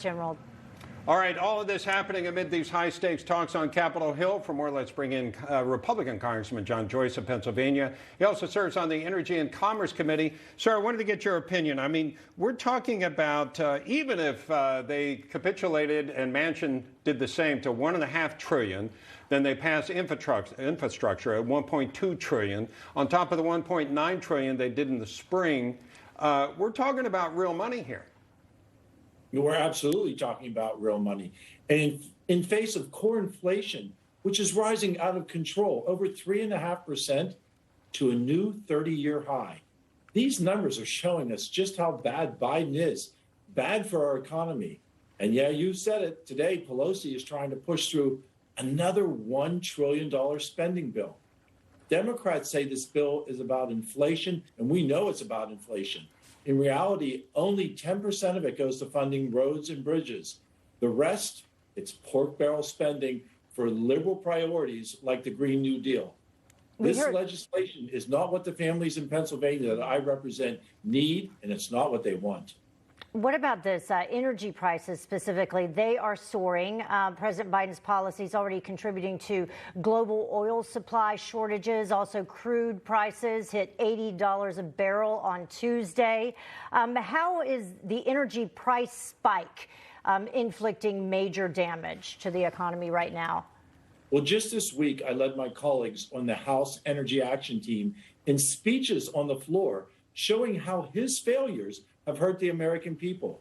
General. All right, all of this happening amid these high-stakes talks on Capitol Hill. For more, let's bring in Republican Congressman John Joyce of Pennsylvania. He also serves on the Energy and Commerce Committee. Sir, I wanted to get your opinion. I mean, we're talking about even if they capitulated and Manchin did the same to $1.5 trillion, then they pass infrastructure at $1.2 trillion on top of the $1.9 trillion they did in the spring. We're talking about real money here. We're absolutely talking about real money. And in face of core inflation, which is rising out of control, over 3.5% to a new 30-year high. These numbers are showing us just how bad Biden is, bad for our economy. And yeah, you said it, today Pelosi is trying to push through another $1 trillion spending bill. Democrats say this bill is about inflation, and we know it's about inflation. In reality, only 10% of it goes to funding roads and bridges. The rest, it's pork barrel spending for liberal priorities like the Green New Deal. This legislation is not what the families in Pennsylvania that I represent need, and it's not what they want. What about this energy prices specifically? They are soaring. President Biden's policies already contributing to global oil supply shortages. Also, crude prices hit $80 a barrel on Tuesday. How is the energy price spike inflicting major damage to the economy right now? Well, just this week, I led my colleagues on the House Energy Action Team in speeches on the floor showing how his failures have hurt the American people.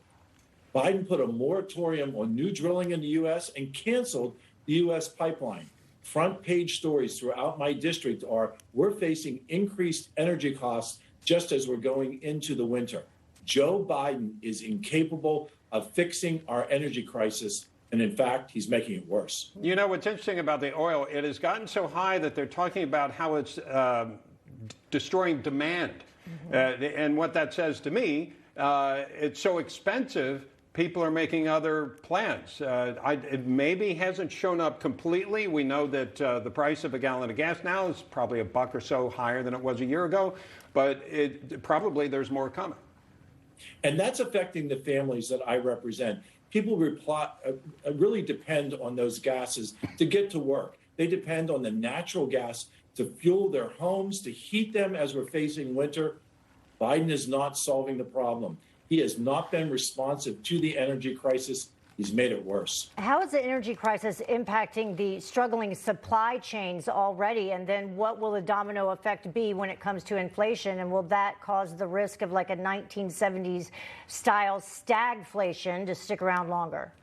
Biden put a moratorium on new drilling in the U.S. and canceled the U.S. pipeline. Front page stories throughout my district are, we're facing increased energy costs just as we're going into the winter. Joe Biden is incapable of fixing our energy crisis. And in fact, he's making it worse. You know, what's interesting about the oil, it has gotten so high that they're talking about how it's destroying demand. And what that says to me, it's so expensive, people are making other plans. It maybe hasn't shown up completely. We know that the price of a gallon of gas now is probably $1 or so higher than it was a year ago, but probably there's more coming. And that's affecting the families that I represent. People really depend on those gases to get to work. They depend on the natural gas to fuel their homes, to heat them as we're facing winter. Biden is not solving the problem. He has not been responsive to the energy crisis. He's made it worse. How is the energy crisis impacting the struggling supply chains already? And then what will the domino effect be when it comes to inflation? And will that cause the risk of like a 1970s style stagflation to stick around longer?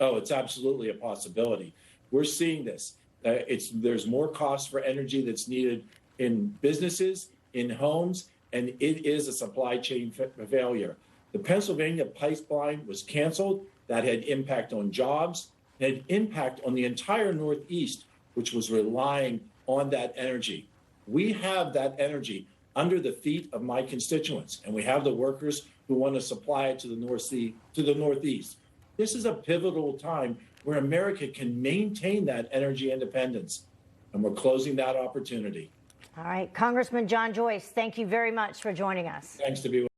Oh, it's absolutely a possibility. We're seeing this. There's more cost for energy that's needed in businesses, in homes, and it is a supply chain failure. The Pennsylvania pipeline was canceled. That had impact on jobs. It had impact on the entire Northeast, which was relying on that energy. We have that energy under the feet of my constituents, and we have the workers who want to supply it to the Northeast. This is a pivotal time where America can maintain that energy independence, and we're closing that opportunity. All right, Congressman John Joyce, thank you very much for joining us. Thanks to be with you.